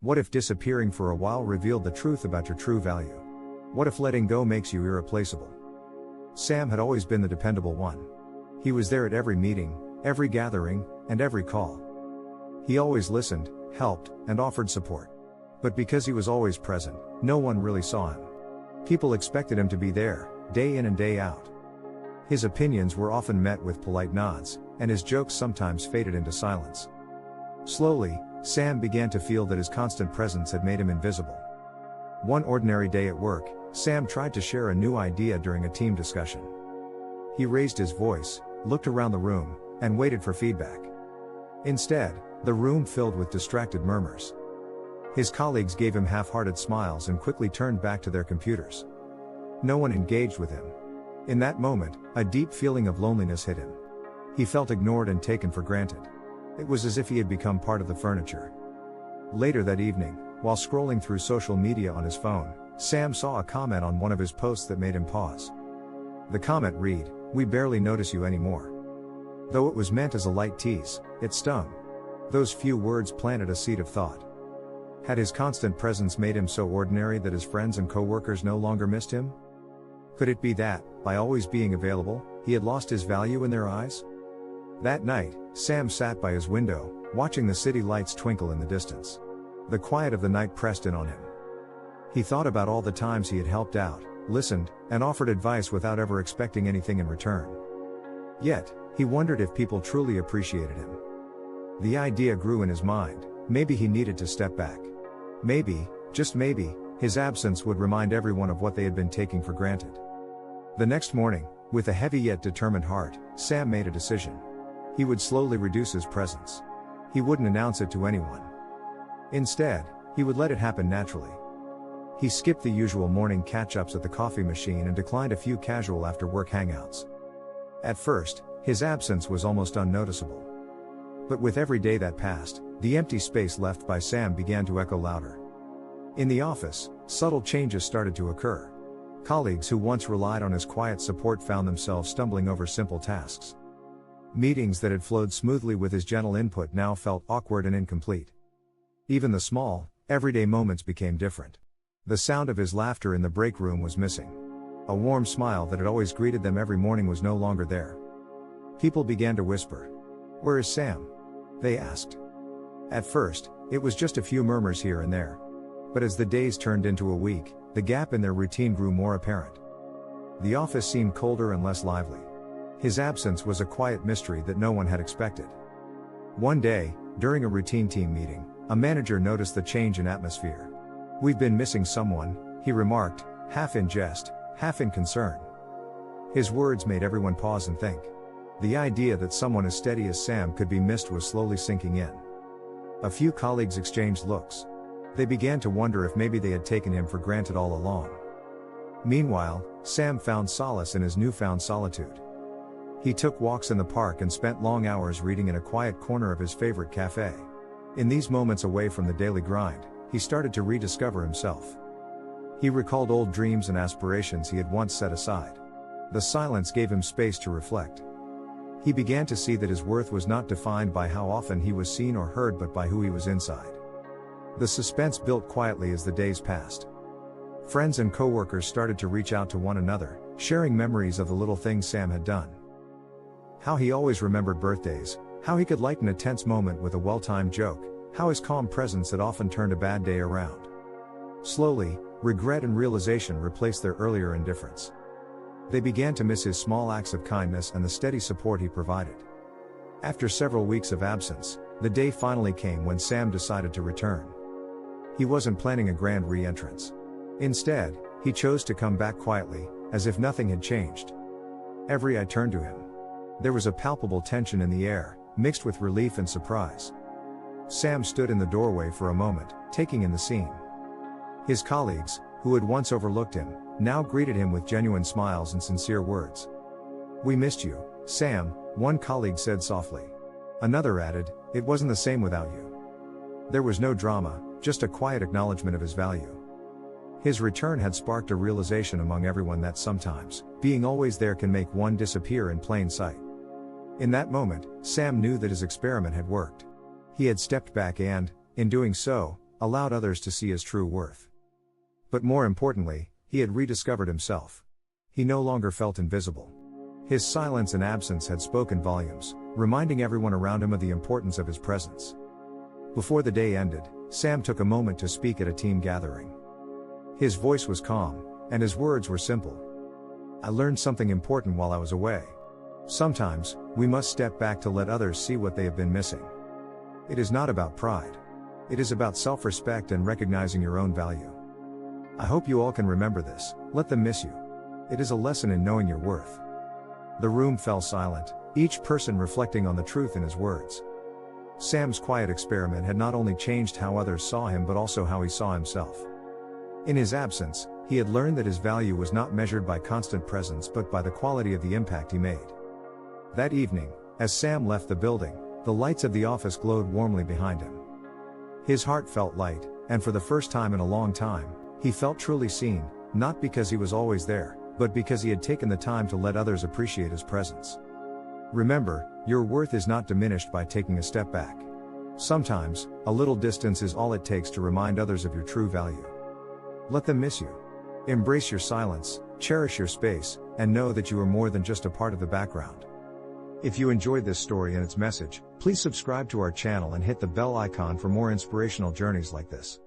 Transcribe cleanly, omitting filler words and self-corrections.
What if disappearing for a while revealed the truth about your true value? What if letting go makes you irreplaceable? Sam had always been the dependable one. He was there at every meeting, every gathering, and every call. He always listened, helped, and offered support. But because he was always present, no one really saw him. People expected him to be there, day in and day out. His opinions were often met with polite nods, and his jokes sometimes faded into silence. Slowly, Sam began to feel that his constant presence had made him invisible. One ordinary day at work, Sam tried to share a new idea during a team discussion. He raised his voice, looked around the room, and waited for feedback. Instead, the room filled with distracted murmurs. His colleagues gave him half-hearted smiles and quickly turned back to their computers. No one engaged with him. In that moment, a deep feeling of loneliness hit him. He felt ignored and taken for granted. It was as if he had become part of the furniture. Later that evening, while scrolling through social media on his phone, Sam saw a comment on one of his posts that made him pause. The comment read, "We barely notice you anymore." Though it was meant as a light tease, it stung. Those few words planted a seed of thought. Had his constant presence made him so ordinary that his friends and co-workers no longer missed him? Could it be that, by always being available, he had lost his value in their eyes? That night, Sam sat by his window, watching the city lights twinkle in the distance. The quiet of the night pressed in on him. He thought about all the times he had helped out, listened, and offered advice without ever expecting anything in return. Yet, he wondered if people truly appreciated him. The idea grew in his mind, maybe he needed to step back. Maybe, just maybe, his absence would remind everyone of what they had been taking for granted. The next morning, with a heavy yet determined heart, Sam made a decision. He would slowly reduce his presence. He wouldn't announce it to anyone. Instead, he would let it happen naturally. He skipped the usual morning catch-ups at the coffee machine and declined a few casual after-work hangouts. At first, his absence was almost unnoticeable. But with every day that passed, the empty space left by Sam began to echo louder. In the office, subtle changes started to occur. Colleagues who once relied on his quiet support found themselves stumbling over simple tasks. Meetings that had flowed smoothly with his gentle input now felt awkward and incomplete. Even the small, everyday moments became different. The sound of his laughter in the break room was missing. A warm smile that had always greeted them every morning was no longer there. People began to whisper, "Where is Sam?" they asked. At first, it was just a few murmurs here and there. But as the days turned into a week, the gap in their routine grew more apparent. The office seemed colder and less lively. His absence was a quiet mystery that no one had expected. One day, during a routine team meeting, a manager noticed the change in atmosphere. "We've been missing someone," he remarked, half in jest, half in concern. His words made everyone pause and think. The idea that someone as steady as Sam could be missed was slowly sinking in. A few colleagues exchanged looks. They began to wonder if maybe they had taken him for granted all along. Meanwhile, Sam found solace in his newfound solitude. He took walks in the park and spent long hours reading in a quiet corner of his favorite cafe. In these moments away from the daily grind, he started to rediscover himself. He recalled old dreams and aspirations he had once set aside. The silence gave him space to reflect. He began to see that his worth was not defined by how often he was seen or heard but by who he was inside. The suspense built quietly as the days passed. Friends and coworkers started to reach out to one another, sharing memories of the little things Sam had done. How he always remembered birthdays, how he could lighten a tense moment with a well-timed joke, how his calm presence had often turned a bad day around. Slowly, regret and realization replaced their earlier indifference. They began to miss his small acts of kindness and the steady support he provided. After several weeks of absence, the day finally came when Sam decided to return. He wasn't planning a grand re-entrance. Instead, he chose to come back quietly, as if nothing had changed. Every eye turned to him. There was a palpable tension in the air, mixed with relief and surprise. Sam stood in the doorway for a moment, taking in the scene. His colleagues, who had once overlooked him, now greeted him with genuine smiles and sincere words. "We missed you, Sam," one colleague said softly. Another added, "It wasn't the same without you." There was no drama, just a quiet acknowledgement of his value. His return had sparked a realization among everyone that sometimes, being always there can make one disappear in plain sight. In that moment, Sam knew that his experiment had worked. He had stepped back and, in doing so, allowed others to see his true worth. But more importantly, he had rediscovered himself. He no longer felt invisible. His silence and absence had spoken volumes, reminding everyone around him of the importance of his presence. Before the day ended, Sam took a moment to speak at a team gathering. His voice was calm, and his words were simple. I learned something important while I was away. Sometimes, we must step back to let others see what they have been missing. It is not about pride. It is about self-respect and recognizing your own value. I hope you all can remember this. Let them miss you. It is a lesson in knowing your worth. The room fell silent, each person reflecting on the truth in his words. Sam's quiet experiment had not only changed how others saw him but also how he saw himself. In his absence, he had learned that his value was not measured by constant presence but by the quality of the impact he made. That evening, as Sam left the building, the lights of the office glowed warmly behind him. His heart felt light, and for the first time in a long time, he felt truly seen, not because he was always there, but because he had taken the time to let others appreciate his presence. Remember, your worth is not diminished by taking a step back. Sometimes, a little distance is all it takes to remind others of your true value. Let them miss you. Embrace your silence, cherish your space, and know that you are more than just a part of the background. If you enjoyed this story and its message, please subscribe to our channel and hit the bell icon for more inspirational journeys like this.